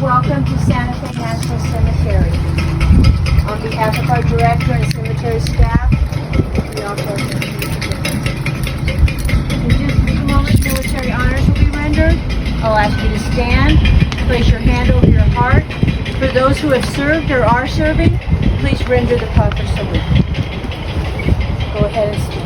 Welcome to Santa Fe National Cemetery. On behalf of our director and cemetery staff, we also in just a few moments, military honors will be rendered. I'll ask you to stand, place your hand over your heart. For those who have served or are serving, please render the proper salute. Go ahead and stand.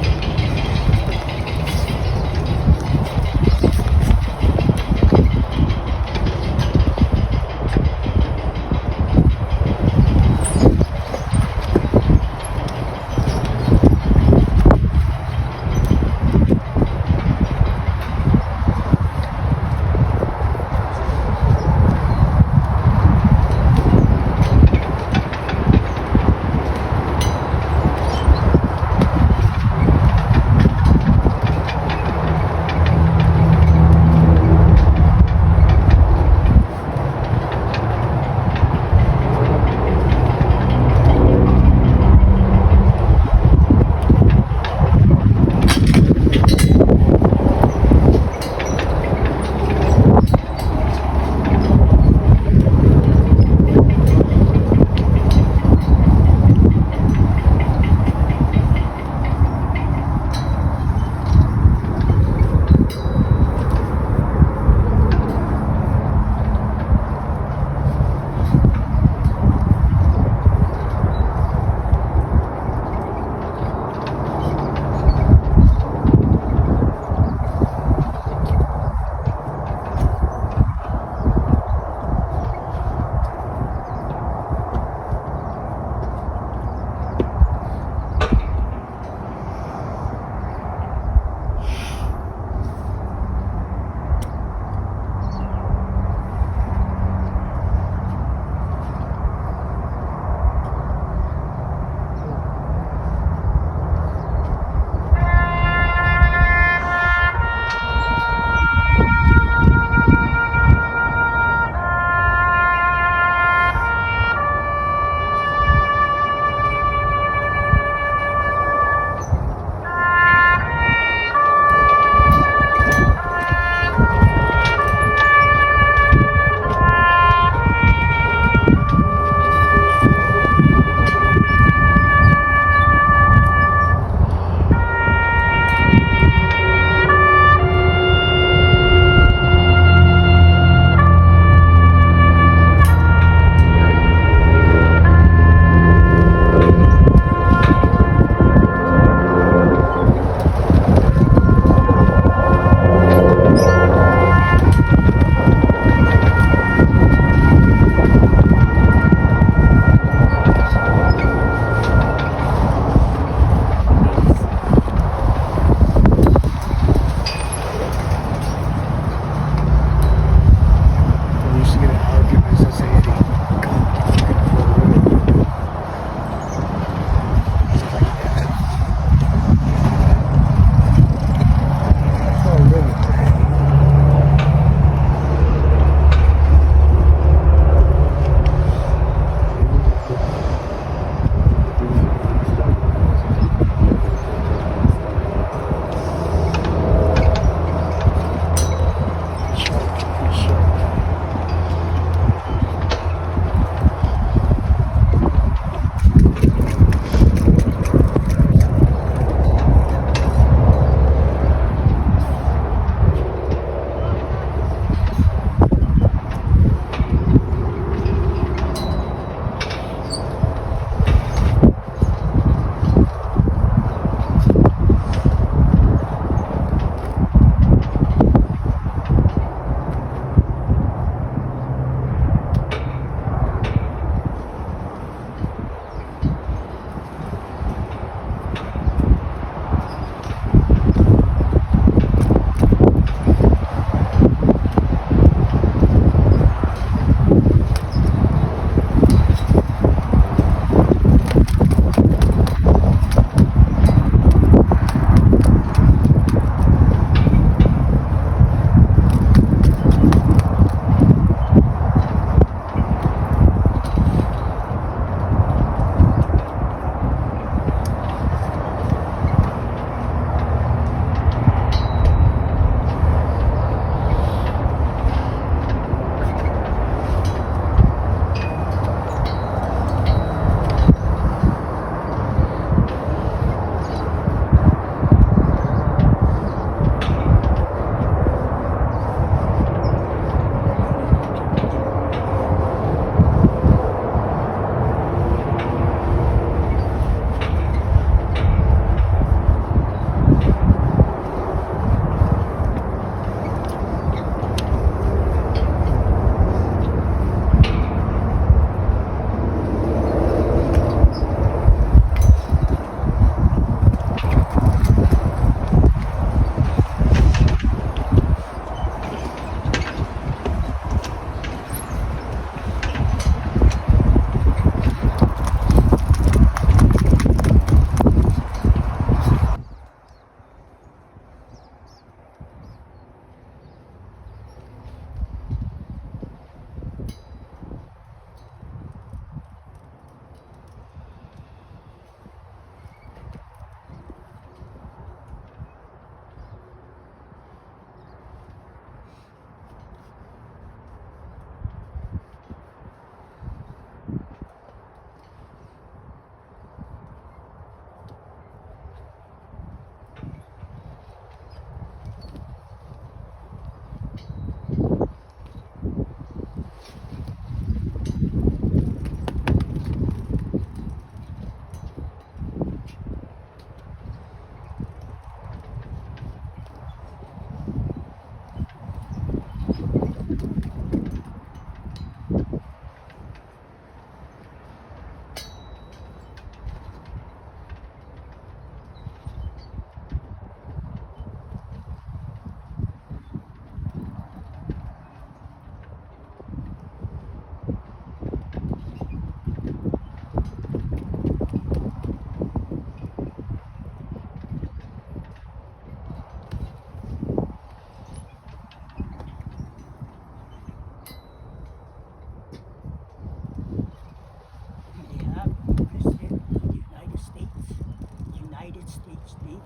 Navy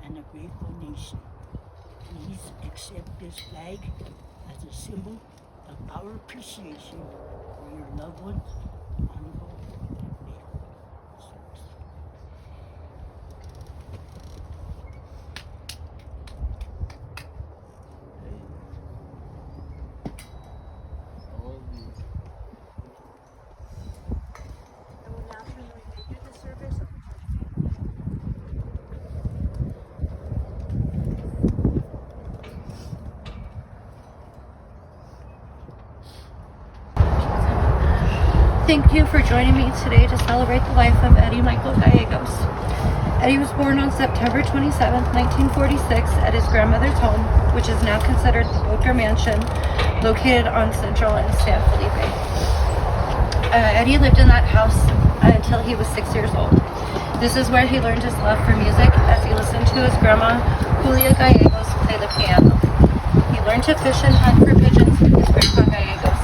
and a grateful nation. Please accept this flag as a symbol of our appreciation for your loved ones, honorable service. I will now turn the remainder of the service over to Thank you for joining me today to celebrate the life of Eddie Michael Gallegos. Eddie was born on September 27, 1946 at his grandmother's home, which is now considered the Boca Mansion, located on Central and San Felipe. Eddie lived in that house until he was 6 years old. This is where he learned his love for music as he listened to his grandma, Julia Gallegos, play the piano. He learned to fish and hunt for pigeons with his grandpa Gallegos.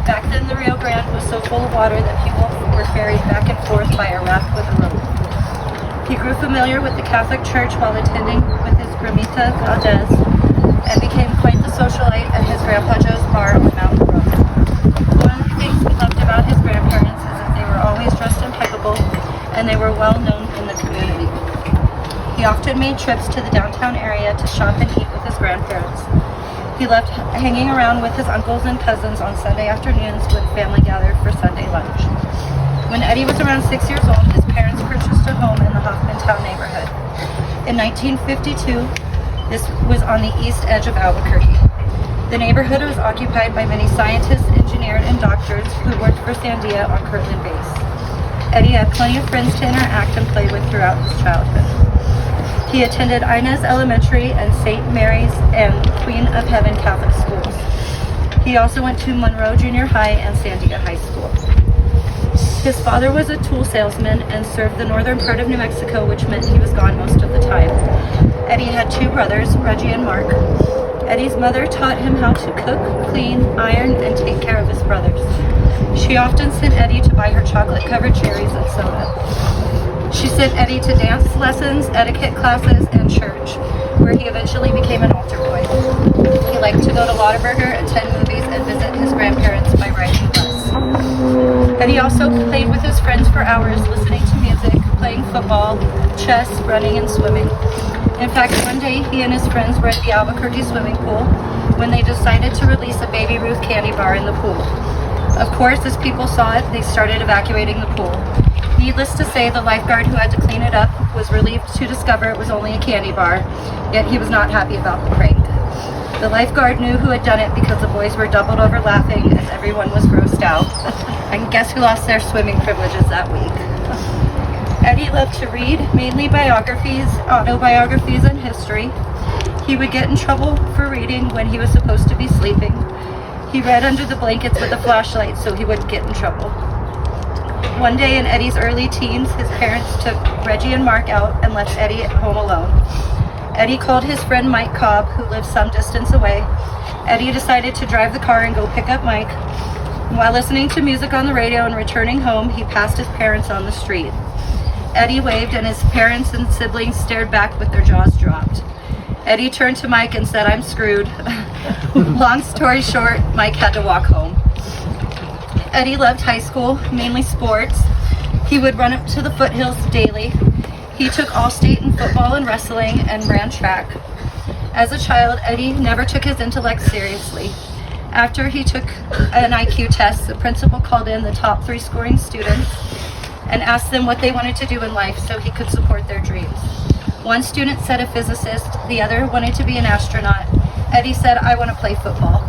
Back then, the Rio Grande was so full of water that people were ferried back and forth by a raft with a rope. He grew familiar with the Catholic Church while attending with his Gramita Agnes and became quite the socialite at his Grandpa Joe's bar on Mountain Road. One of the things we loved about his grandparents is that they were always dressed impeccable and they were well known in the community. He often made trips to the downtown area to shop and eat with his grandparents. He loved hanging around with his uncles and cousins on Sunday afternoons when family gathered for Sunday lunch. When Eddie was around 6 years old, his parents purchased a home in the Hoffmantown neighborhood. In 1952, this was on the east edge of Albuquerque. The neighborhood was occupied by many scientists, engineers, and doctors who worked for Sandia on Kirtland Base. Eddie had plenty of friends to interact and play with throughout his childhood. He attended Agnes Elementary and St. Mary's and Queen of Heaven Catholic schools. He also went to Monroe Junior High and Sandia High School. His father was a tool salesman and served the northern part of New Mexico, which meant he was gone most of the time. Eddie had two brothers, Reggie and Mark. Eddie's mother taught him how to cook, clean, iron, and take care of his brothers. She often sent Eddie to buy her chocolate-covered cherries and soda. She sent Eddie to dance lessons, etiquette classes, and church, where he eventually became an altar boy. He liked to go to Whataburger, attend movies, and visit his grandparents by riding the bus. Eddie also played with his friends for hours, listening to music, playing football, chess, running, and swimming. In fact, one day he and his friends were at the Albuquerque swimming pool when they decided to release a Baby Ruth candy bar in the pool. Of course, as people saw it, they started evacuating the pool. Needless to say, the lifeguard who had to clean it up was relieved to discover it was only a candy bar, yet he was not happy about the prank. The lifeguard knew who had done it because the boys were doubled over laughing as everyone was grossed out. And guess who lost their swimming privileges that week? Eddie loved to read, mainly biographies, autobiographies, and history. He would get in trouble for reading when he was supposed to be sleeping. He read under the blankets with a flashlight so he wouldn't get in trouble. One day in Eddie's early teens, his parents took Reggie and Mark out and left Eddie at home alone. Eddie called his friend Mike Cobb, who lived some distance away. Eddie decided to drive the car and go pick up Mike. While listening to music on the radio and returning home, he passed his parents on the street. Eddie waved and his parents and siblings stared back with their jaws dropped. Eddie turned to Mike and said, "I'm screwed." Long story short, Mike had to walk home. Eddie loved high school, mainly sports. He would run up to the foothills daily. He took all-state in football and wrestling and ran track. As a child, Eddie never took his intellect seriously. After he took an IQ test, the principal called in the top 3 scoring students and asked them what they wanted to do in life so he could support their dreams. One student said a physicist, the other wanted to be an astronaut. Eddie said, "I want to play football."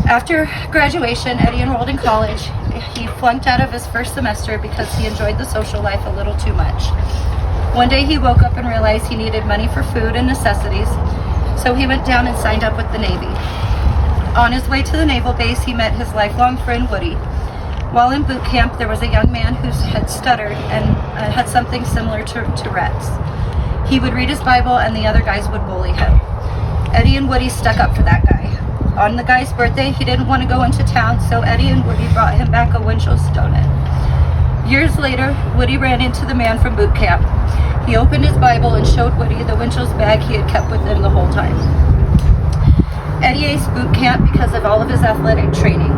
After graduation, Eddie enrolled in college. He flunked out of his first semester because he enjoyed the social life a little too much. One day he woke up and realized he needed money for food and necessities, so he went down and signed up with the Navy. On his way to the naval base, he met his lifelong friend Woody. While in boot camp, there was a young man who had stuttered and had something similar to Tourette's. He would read his Bible and the other guys would bully him. Eddie and Woody stuck up for that guy. On the guy's birthday, he didn't want to go into town, so Eddie and Woody brought him back a Winchell's donut. Years later, Woody ran into the man from boot camp. He opened his Bible and showed Woody the Winchell's bag he had kept with him the whole time. Eddie aced boot camp because of all of his athletic training.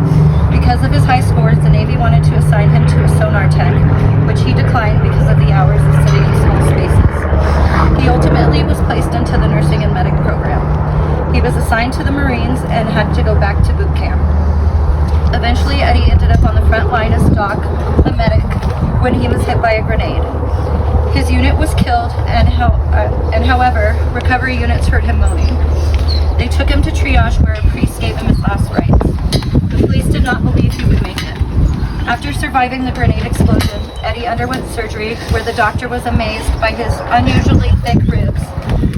Because of his high scores, the Navy wanted to assign him to a sonar tech, which he declined because of the hours of sitting in small spaces. He ultimately was placed into the nursing and medic program. He was assigned to the Marines and had to go back to boot camp. Eventually, Eddie ended up on the front line as Doc, a medic, when he was hit by a grenade. His unit was killed, and however, recovery units heard him moaning. They took him to triage where a priest gave him his last rites. The police did not believe he would make it. After surviving the grenade explosion, Eddie underwent surgery where the doctor was amazed by his unusually thick ribs,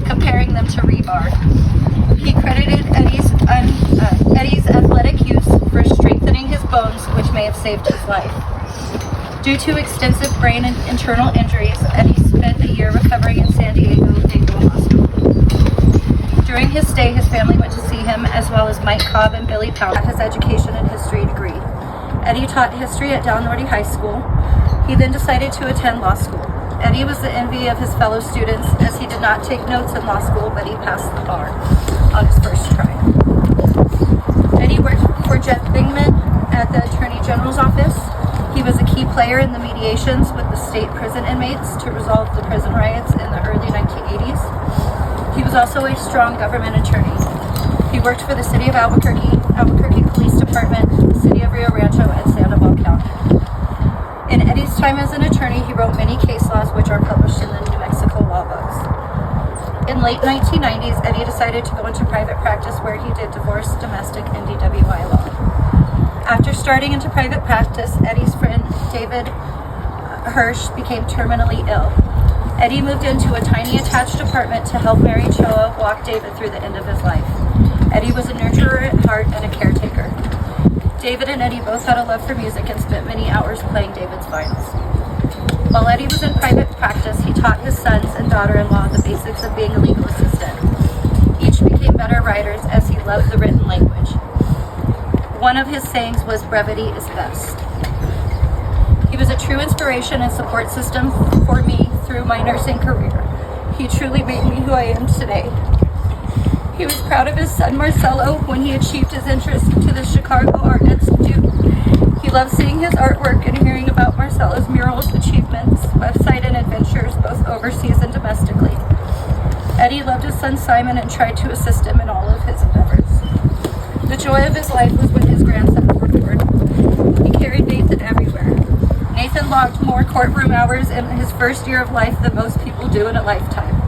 comparing them to rebar. He credited Eddie's athletic use for strengthening his bones, which may have saved his life. Due to extensive brain and internal injuries, Eddie spent a year recovering in San Diego Hospital. During his stay, his family went to see him, as well as Mike Cobb and Billy Powell, at his education and history degree. Eddie taught history at Norte High School. He then decided to attend law school. Eddie was the envy of his fellow students, as he did not take notes in law school, but he passed the bar on his first try. Eddie worked for Jeff Bingman at the Attorney General's office. He was a key player in the mediations with the state prison inmates to resolve the prison riots in the early 1980s. He was also a strong government attorney. He worked for the city of Albuquerque Police Department, the city of Rancho, and Sandoval County. In Eddie's time as an attorney, he wrote many case laws which are published in the New Mexico law books. In late 1990s, Eddie decided to go into private practice where he did divorce, domestic, and DWI law. After starting into private practice, Eddie's friend David Hirsch became terminally ill. Eddie moved into a tiny attached apartment to help Mary Choa walk David through the end of his life. Eddie was a nurturer at heart and a caretaker. David and Eddie both had a love for music and spent many hours playing David's vinyls. While Eddie was in private practice, he taught his sons and daughter-in-law the basics of being a legal assistant. Each became better writers as he loved the written language. One of his sayings was, "Brevity is best." He was a true inspiration and support system for me through my nursing career. He truly made me who I am today. He was proud of his son Marcello when he achieved his entrance to the Chicago Art Institute. He loved seeing his artwork and hearing about Marcello's murals, achievements, website, and adventures, both overseas and domestically. Eddie loved his son Simon and tried to assist him in all of his endeavors. The joy of his life was when his grandsons were born. He carried Nathan everywhere. Nathan logged more courtroom hours in his first year of life than most people do in a lifetime.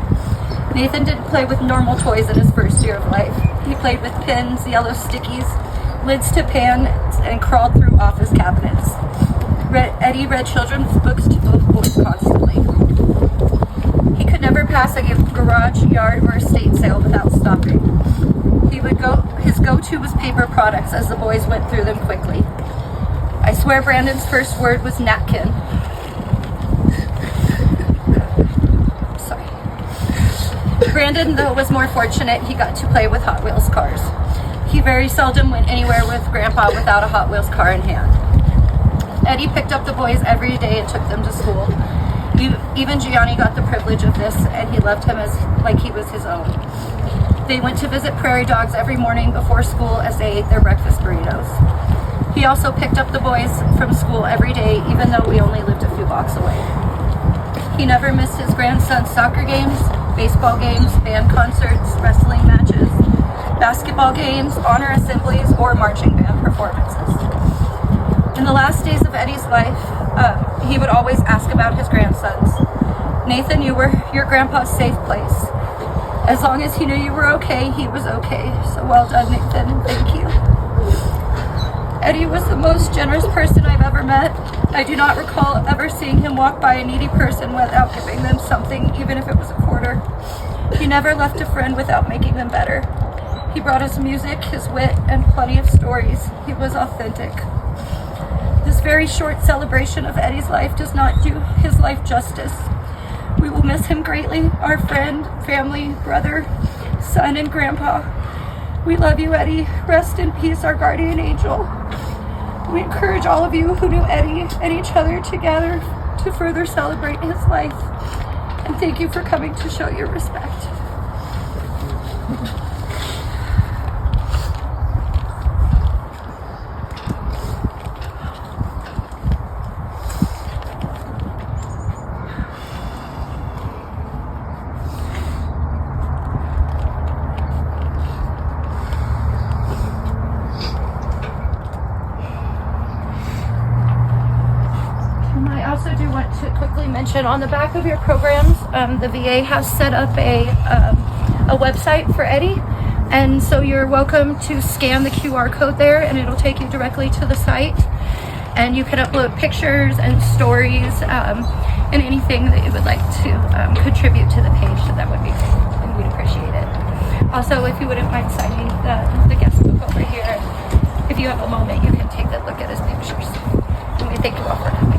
Nathan didn't play with normal toys in his first year of life. He played with pins, yellow stickies, lids to pans, and crawled through office cabinets. Eddie read children's books to both boys constantly. He could never pass a garage, yard, or estate sale without stopping. His go-to was paper products, as the boys went through them quickly. I swear Brandon's first word was napkin. Sorry. Brandon, though, was more fortunate. He got to play with Hot Wheels cars. He very seldom went anywhere with Grandpa without a Hot Wheels car in hand. Eddie picked up the boys every day and took them to school. Even Gianni got the privilege of this, and he loved him like he was his own. They went to visit prairie dogs every morning before school as they ate their breakfast burritos. He also picked up the boys from school every day, even though we only lived a few blocks away. He never missed his grandson's soccer games, baseball games, band concerts, wrestling matches, basketball games, honor assemblies, or marching band performances. In the last days of Eddie's life, he would always ask about his grandsons. "Nathan, you were your grandpa's safe place. As long as he knew you were okay, he was okay. So well done, Nathan, and thank you." Eddie was the most generous person I've ever met. I do not recall ever seeing him walk by a needy person without giving them something, even if it was a quarter. He never left a friend without making them better. He brought us music, his wit, and plenty of stories. He was authentic. This very short celebration of Eddie's life does not do his life justice. We will miss him greatly, our friend, family, brother, son, and grandpa. We love you, Eddie. Rest in peace, our guardian angel. We encourage all of you who knew Eddie and each other to gather to further celebrate his life. And thank you for coming to show your respect. I also do want to quickly mention on the back of your programs, the VA has set up a website for Eddie, and so you're welcome to scan the QR code there and it'll take you directly to the site, and you can upload pictures and stories and anything that you would like to contribute to the page, so that would be great and we'd appreciate it. Also, if you wouldn't mind signing the guest book over here, if you have a moment you can take a look at his pictures, and we thank you all for coming.